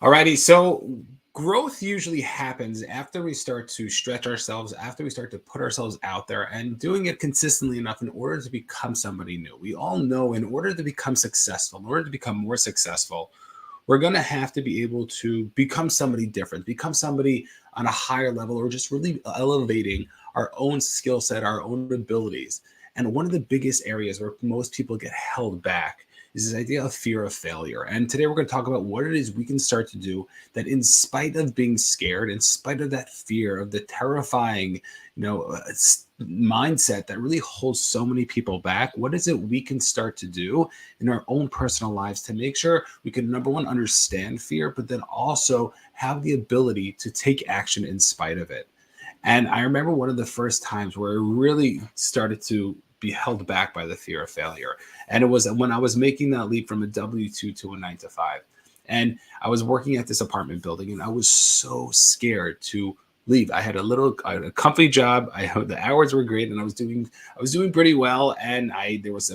Alrighty, so growth usually happens after we start to stretch ourselves, after we start to put ourselves out there and doing it consistently enough in order to become somebody new. We all know in order to become successful, in order to become more successful, we're going to have to be able to become somebody different, become somebody on a higher level, or just really elevating our own skill set, our own abilities. And one of the biggest areas where most people get held back is this idea of fear of failure. And today we're going to talk about what it is we can start to do that, in spite of being scared, in spite of that fear, of the terrifying, mindset that really holds so many people back, what is it we can start to do in our own personal lives to make sure we can, number one, understand fear, but then also have the ability to take action in spite of it. And I remember one of the first times where I really started to be held back by the fear of failure. And it was when I was making that leap from a W-2 to a 9 to 5. And I was working at this apartment building and I was so scared to leave. I had a company job. The hours were great and I was doing pretty well. And there was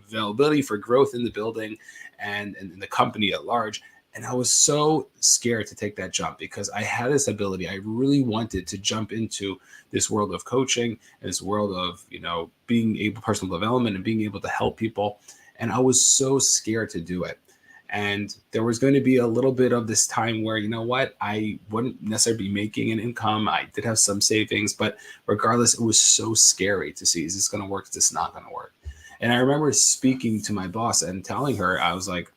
availability for growth in the building and in the company at large. And I was so scared to take that jump because I had this ability. I really wanted to jump into this world of coaching and this world of, being able, personal development and being able to help people. And I was so scared to do it. And there was going to be a little bit of this time where, I wouldn't necessarily be making an income. I did have some savings, but regardless, it was so scary to see, is this going to work? Is this not going to work? And I remember speaking to my boss and telling her, I was like,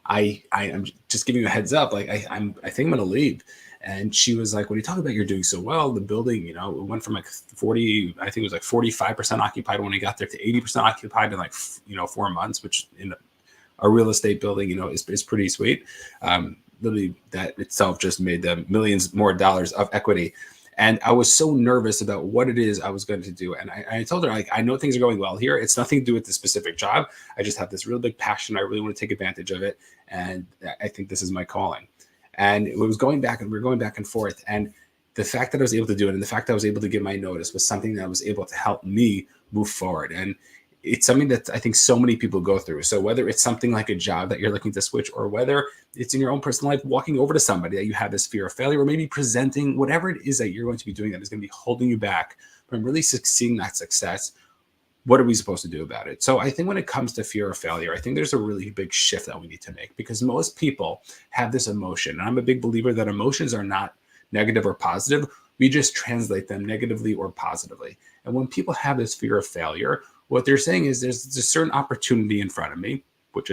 I'm just giving you a heads up. Like I think I'm gonna leave. And she was like, when you talk about you're doing so well, the building, it went from like 40, I think it was like 45% occupied when we got there to 80% occupied in like, 4 months, which in a real estate building, is pretty sweet. Literally that itself just made them millions more dollars of equity. And I was so nervous about what it is I was going to do. And I told her, like, I know things are going well here. It's nothing to do with the specific job. I just have this real big passion. I really want to take advantage of it. And I think this is my calling. And it was going back and we were going back and forth. And the fact that I was able to do it and the fact that I was able to give my notice was something that was able to help me move forward. And it's something that I think so many people go through. So whether it's something like a job that you're looking to switch, or whether it's in your own personal life, walking over to somebody that you have this fear of failure, or maybe presenting whatever it is that you're going to be doing that is going to be holding you back from really seeing that success, what are we supposed to do about it? So I think when it comes to fear of failure, I think there's a really big shift that we need to make, because most people have this emotion. And I'm a big believer that emotions are not negative or positive. We just translate them negatively or positively. And when people have this fear of failure, what they're saying is there's a certain opportunity in front of me, which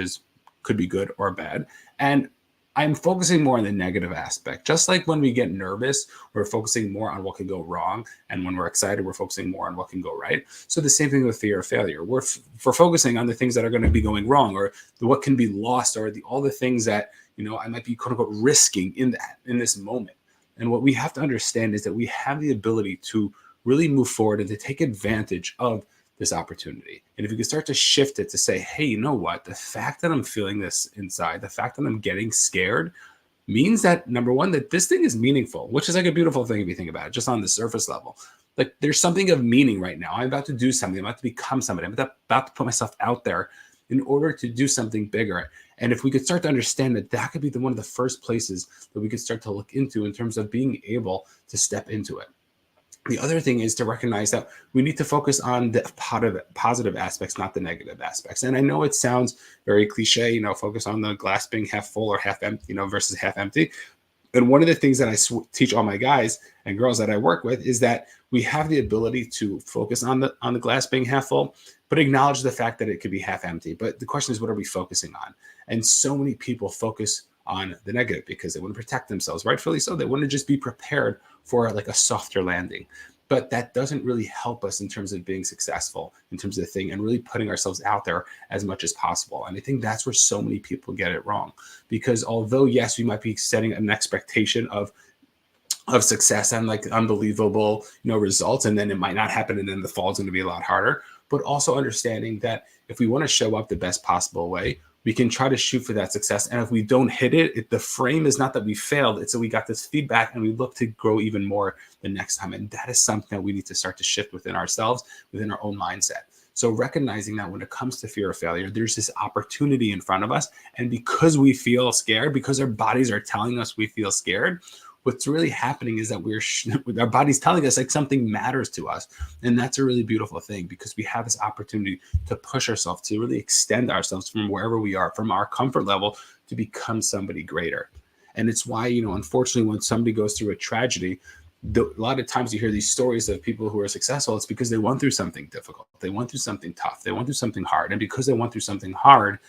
could be good or bad. And I'm focusing more on the negative aspect. Just like when we get nervous, we're focusing more on what can go wrong. And when we're excited, we're focusing more on what can go right. So the same thing with fear of failure. We're focusing on the things that are going to be going wrong, or what can be lost, or all the things that, I might be quote unquote risking in this moment. And what we have to understand is that we have the ability to really move forward and to take advantage of this opportunity. And if you can start to shift it to say, hey, you know what? The fact that I'm feeling this inside, the fact that I'm getting scared means that, number one, that this thing is meaningful, which is like a beautiful thing if you think about it, just on the surface level. Like there's something of meaning right now. I'm about to do something. I'm about to become somebody. I'm about to put myself out there in order to do something bigger. And if we could start to understand that could be one of the first places that we could start to look into in terms of being able to step into it. The other thing is to recognize that we need to focus on the positive aspects, not the negative aspects. And I know it sounds very cliche, focus on the glass being half full or half empty, versus half empty. And one of the things that I teach all my guys and girls that I work with is that we have the ability to focus on the glass being half full, but acknowledge the fact that it could be half empty. But the question is, what are we focusing on? And so many people focus on the negative because they want to protect themselves, rightfully so. They want to just be prepared for like a softer landing. But that doesn't really help us in terms of being successful, in terms of the thing, and really putting ourselves out there as much as possible. And I think that's where so many people get it wrong. Because although, yes, we might be setting an expectation of success and like unbelievable, results, and then it might not happen, and then the fall is going to be a lot harder. But also understanding that if we want to show up the best possible way, we can try to shoot for that success. And if we don't hit it, the frame is not that we failed. It's that we got this feedback and we look to grow even more the next time. And that is something that we need to start to shift within ourselves, within our own mindset. So recognizing that when it comes to fear of failure, there's this opportunity in front of us. And because we feel scared, because our bodies are telling us we feel scared, what's really happening is that our body's telling us like something matters to us. And that's a really beautiful thing, because we have this opportunity to push ourselves, to really extend ourselves from wherever we are, from our comfort level, to become somebody greater. And it's why, unfortunately, when somebody goes through a tragedy, a lot of times you hear these stories of people who are successful. It's because they went through something difficult. They went through something tough. They went through something hard. And because they went through something hard,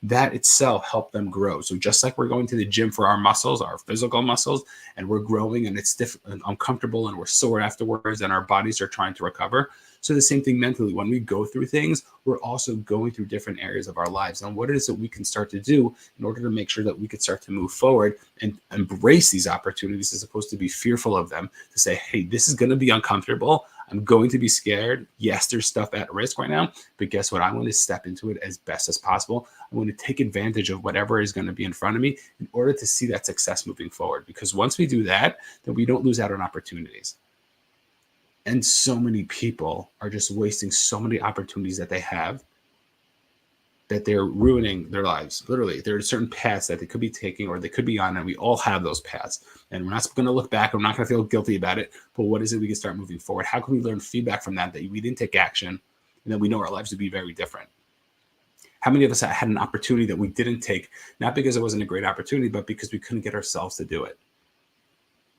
that itself helped them grow. So just like we're going to the gym for our muscles, our physical muscles, and we're growing and it's and uncomfortable and we're sore afterwards and our bodies are trying to recover. So the same thing mentally, when we go through things, we're also going through different areas of our lives. And what it is that we can start to do in order to make sure that we could start to move forward and embrace these opportunities, as opposed to be fearful of them, to say, hey, this is going to be uncomfortable. I'm going to be scared. Yes, there's stuff at risk right now, but guess what? I want to step into it as best as possible. I want to take advantage of whatever is going to be in front of me in order to see that success moving forward. Because once we do that, then we don't lose out on opportunities. And so many people are just wasting so many opportunities that they have, that they're ruining their lives. Literally, there are certain paths that they could be taking or they could be on, and we all have those paths. And we're not going to look back. We're not going to feel guilty about it. But what is it we can start moving forward? How can we learn feedback from that we didn't take action, and then we know our lives would be very different? How many of us had an opportunity that we didn't take, not because it wasn't a great opportunity, but because we couldn't get ourselves to do it?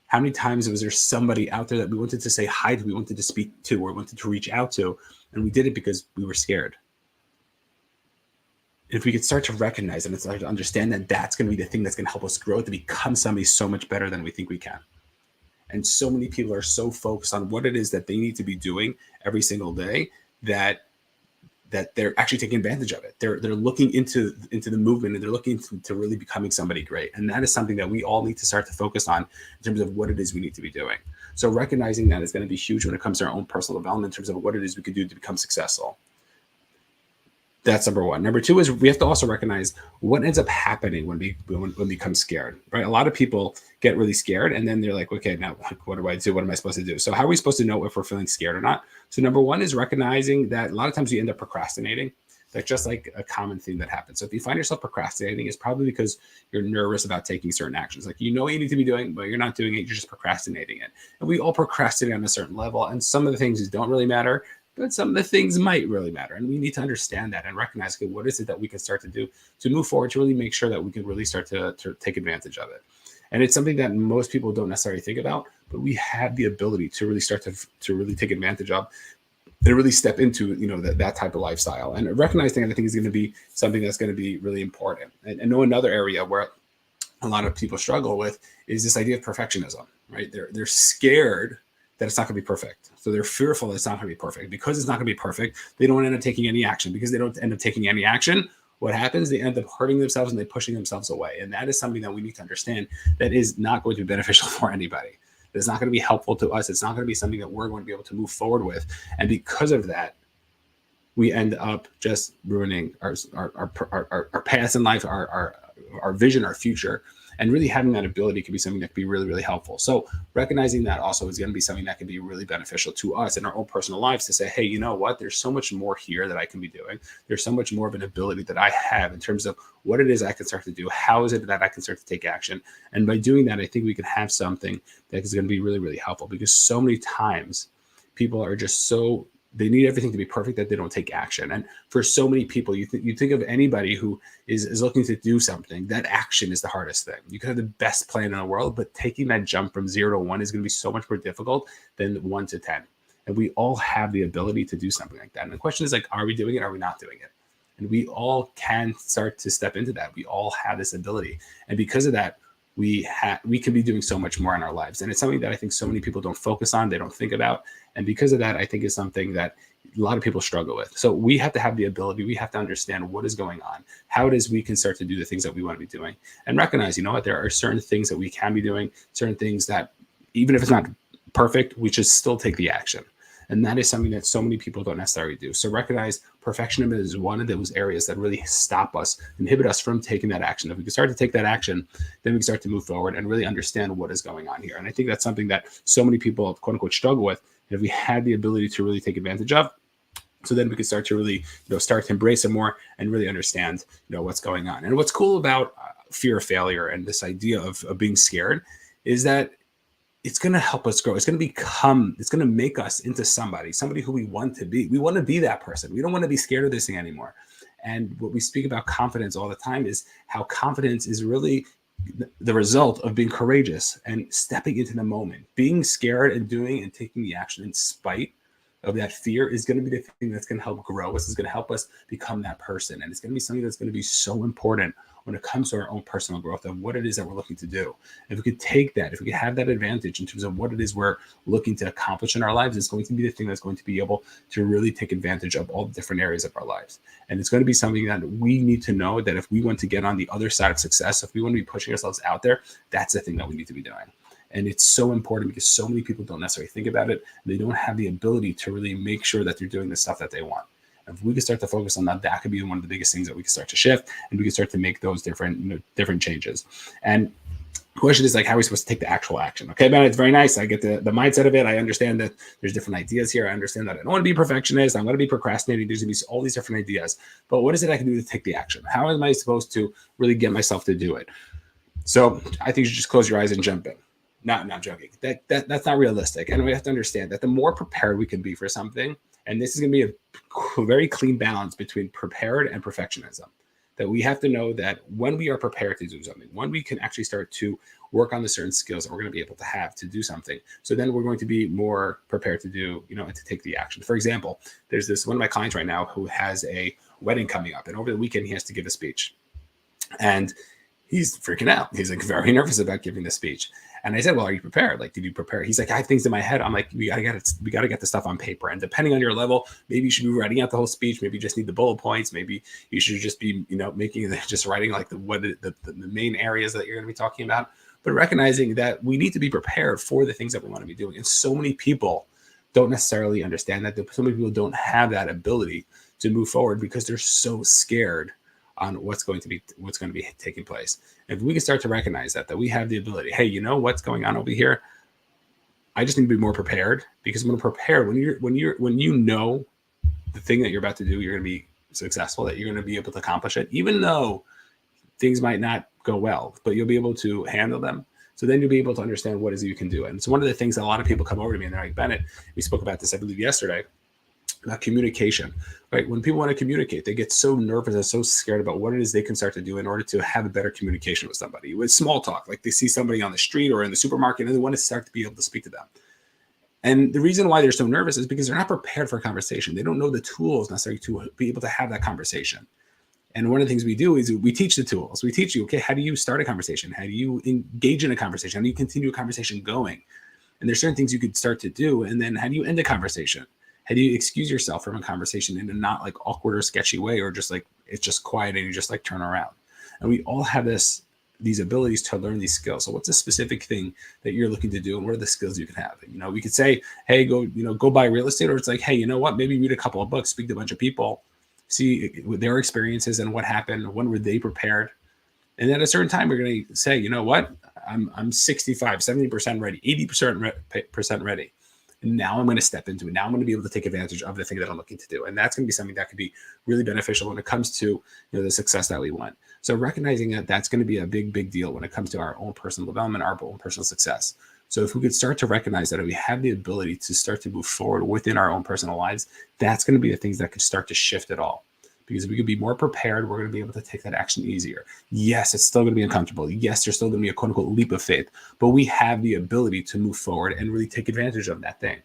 How many times was there somebody out there that we wanted to say hi to, we wanted to speak to, or wanted to reach out to, and we did it because we were scared? If we could start to recognize and start to understand that that's going to be the thing that's going to help us grow to become somebody so much better than we think we can. And so many people are so focused on what it is that they need to be doing every single day that they're actually taking advantage of it. They're looking into the movement, and they're looking to really becoming somebody great. And that is something that we all need to start to focus on in terms of what it is we need to be doing. So recognizing that is going to be huge when it comes to our own personal development in terms of what it is we could do to become successful. That's number one. Number two is we have to also recognize what ends up happening when we become scared, right? A lot of people get really scared, and then they're like, okay, now what do I do? What am I supposed to do? So how are we supposed to know if we're feeling scared or not? So number one is recognizing that a lot of times you end up procrastinating. That's just like a common thing that happens. So if you find yourself procrastinating, it's probably because you're nervous about taking certain actions. Like, you know what you need to be doing, but you're not doing it. You're just procrastinating it. And we all procrastinate on a certain level. And some of the things don't really matter, but some of the things might really matter. And we need to understand that and recognize, okay, what is it that we can start to do to move forward, to really make sure that we can really start to take advantage of it. And it's something that most people don't necessarily think about, but we have the ability to really start to really take advantage of and really step into, that type of lifestyle. And recognizing that, I think, is going to be something that's going to be really important. And know another area where a lot of people struggle with is this idea of perfectionism, right? They're scared that it's not going to be perfect. So they're fearful that it's not going to be perfect. Because it's not going to be perfect, they don't end up taking any action. Because they don't end up taking any action, what happens? They end up hurting themselves and they're pushing themselves away. And that is something that we need to understand that is not going to be beneficial for anybody. It's not going to be helpful to us. It's not going to be something that we're going to be able to move forward with. And because of that, we end up just ruining our paths in life, our vision, our future. And really having that ability can be something that can be really, really helpful. So recognizing that also is going to be something that can be really beneficial to us in our own personal lives, to say, hey, you know what? There's so much more here that I can be doing. There's so much more of an ability that I have in terms of what it is I can start to do. How is it that I can start to take action? And by doing that, I think we can have something that is going to be really, really helpful, because so many times people are just they need everything to be perfect that they don't take action. And for so many people, you think of anybody who is looking to do something, that action is the hardest thing. You could have the best plan in the world, but taking that jump from 0 to 1 is going to be so much more difficult than 1 to 10. And we all have the ability to do something like that. And the question is, like, are we doing it? Are we not doing it? And we all can start to step into that. We all have this ability. And because of that, we can be doing so much more in our lives. And it's something that I think so many people don't focus on, they don't think about. And because of that, I think is something that a lot of people struggle with. So we have to have the ability, we have to understand what is going on, how it is we can start to do the things that we want to be doing, and recognize, what, there are certain things that we can be doing, certain things that, even if it's not perfect, we should still take the action. And that is something that so many people don't necessarily do. So recognize perfectionism is one of those areas that really stop us, inhibit us from taking that action. If we can start to take that action, then we can start to move forward and really understand what is going on here. And I think that's something that so many people, quote unquote, struggle with. And if we had the ability to really take advantage of, So then we can start to really, start to embrace it more and really understand, what's going on. And what's cool about fear of failure and this idea of being scared is that it's going to help us grow. It's going to make us into somebody who we want to be. We want to be that person. We don't want to be scared of this thing anymore. And what we speak about confidence all the time is how confidence is really the result of being courageous and stepping into the moment. Being scared and doing and taking the action in spite of that fear is going to be the thing that's going to help grow us. Is going to help us become that person. And it's going to be something that's going to be so important when it comes to our own personal growth and what it is that we're looking to do. If we could take that, if we could have that advantage in terms of what it is we're looking to accomplish in our lives, it's going to be the thing that's going to be able to really take advantage of all the different areas of our lives. And it's going to be something that we need to know that if we want to get on the other side of success, if we want to be pushing ourselves out there, that's the thing that we need to be doing. And it's so important because so many people don't necessarily think about it. They don't have the ability to really make sure that they're doing the stuff that they want. And if we can start to focus on that, that could be one of the biggest things that we can start to shift, and we can start to make those different changes. And the question is, like, how are we supposed to take the actual action? Okay, man, it's very nice. I get the mindset of it. I understand that there's different ideas here. I understand that I don't want to be a perfectionist. I'm going to be procrastinating. There's going to be all these different ideas. But what is it I can do to take the action? How am I supposed to really get myself to do it? So I think you should just close your eyes and jump in. Not joking. That's not realistic. And we have to understand that the more prepared we can be for something, and this is going to be a very clean balance between prepared and perfectionism, that we have to know that when we are prepared to do something, when we can actually start to work on the certain skills that we're going to be able to have to do something, so then we're going to be more prepared to do, and to take the action. For example, there's one of my clients right now who has a wedding coming up, and over the weekend he has to give a speech. And he's freaking out. He's like very nervous about giving the speech. And I said, well, are you prepared? Like, did you prepare? He's like, I have things in my head. I'm like, we got to get the stuff on paper. And depending on your level, maybe you should be writing out the whole speech. Maybe you just need the bullet points. Maybe you should just be, just writing like the main areas that you're going to be talking about. But recognizing that we need to be prepared for the things that we want to be doing. And so many people don't necessarily understand that. So many people don't have that ability to move forward because they're so scared on what's going to be taking place. If we can start to recognize that we have the ability, hey, you know what's going on over here? I just need to be more prepared, because when prepared, when you know the thing that you're about to do, you're going to be successful, that you're going to be able to accomplish it, even though things might not go well, but you'll be able to handle them. So then you'll be able to understand what it is you can do. And so one of the things that a lot of people come over to me and they're like, Bennett, we spoke about this, I believe, yesterday, about communication, right? When people want to communicate, they get so nervous and so scared about what it is they can start to do in order to have a better communication with somebody. With small talk, like they see somebody on the street or in the supermarket and they want to start to be able to speak to them. And the reason why they're so nervous is because they're not prepared for a conversation. They don't know the tools necessary to be able to have that conversation. And one of the things we do is we teach the tools. We teach you, okay, how do you start a conversation? How do you engage in a conversation? How do you continue a conversation going? And there's certain things you could start to do. And then how do you end a conversation? How do you excuse yourself from a conversation in a not like awkward or sketchy way, or just like it's just quiet and you just like turn around? And we all have these abilities to learn these skills. So what's a specific thing that you're looking to do, and what are the skills you can have? We could say, hey, go buy real estate, or it's like, hey, you know what? Maybe read a couple of books, speak to a bunch of people, see their experiences and what happened, when were they prepared. And then at a certain time, we're going to say, you know what? I'm 65, 70% ready, 80% ready. And now I'm going to step into it. Now I'm going to be able to take advantage of the thing that I'm looking to do. And that's going to be something that could be really beneficial when it comes to the success that we want. So recognizing that that's going to be a big deal when it comes to our own personal development, our own personal success. So if we could start to recognize that we have the ability to start to move forward within our own personal lives, that's going to be the things that could start to shift it all. Because if we could be more prepared, we're going to be able to take that action easier. Yes, it's still going to be uncomfortable. Yes, there's still going to be a quote unquote leap of faith, but we have the ability to move forward and really take advantage of that thing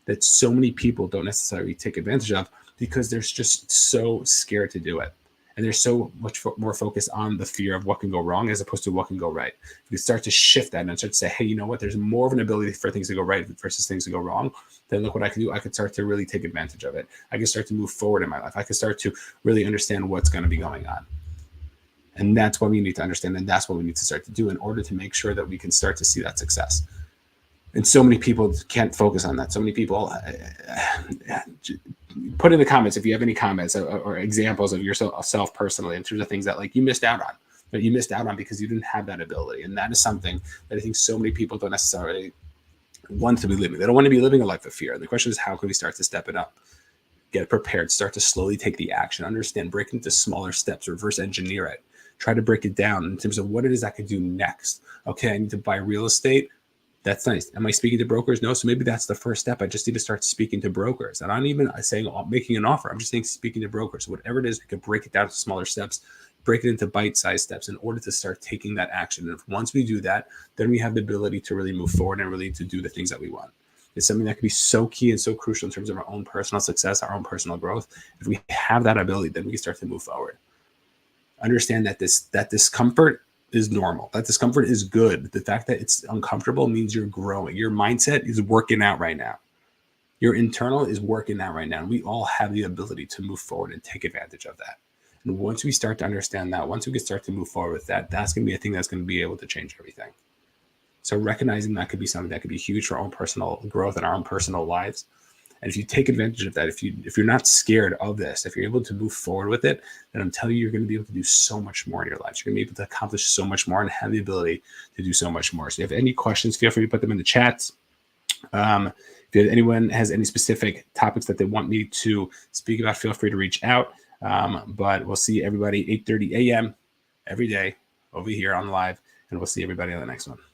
that so many people don't necessarily take advantage of because they're just so scared to do it. And they're so much more focused on the fear of what can go wrong as opposed to what can go right. If you start to shift that and start to say, hey, you know what? There's more of an ability for things to go right versus things to go wrong. Then look what I can do. I could start to really take advantage of it. I can start to move forward in my life. I can start to really understand what's going to be going on. And that's what we need to understand. And that's what we need to start to do in order to make sure that we can start to see that success. And so many people can't focus on that. So many people put in the comments if you have any comments or examples of yourself personally in terms of things that like you missed out on, that you missed out on because you didn't have that ability. And that is something that I think so many people don't necessarily want to be living. They don't want to be living a life of fear. And the question is, how can we start to step it up? get prepared, start to slowly take the action, understand, break into smaller steps, reverse engineer it, try to break it down in terms of what it is I could do next. Okay, I need to buy real estate. That's nice. Am I speaking to brokers? No. So maybe that's the first step. I just need to start speaking to brokers. And I'm not even saying making an offer. I'm just saying speaking to brokers. Whatever it is, we can break it down to smaller steps, break it into bite-sized steps in order to start taking that action. And once we do that, then we have the ability to really move forward and really to do the things that we want. It's something that can be so key and so crucial in terms of our own personal success, our own personal growth. If we have that ability, then we can start to move forward. Understand that that discomfort is normal. That discomfort is good. The fact that it's uncomfortable means you're growing. Your mindset is working out right now. Your internal is working out right now. And we all have the ability to move forward and take advantage of that. And once we start to understand that, once we can start to move forward with that, that's going to be a thing that's going to be able to change everything. So recognizing that could be something that could be huge for our own personal growth and our own personal lives. And if you take advantage of that, if you're not scared of this, if you're able to move forward with it, then I'm telling you, you're going to be able to do so much more in your life. You're going to be able to accomplish so much more and have the ability to do so much more. So if you have any questions, feel free to put them in the chat. If anyone has any specific topics that they want me to speak about, feel free to reach out. But we'll see everybody 8:30 a.m. every day over here on live, and we'll see everybody on the next one.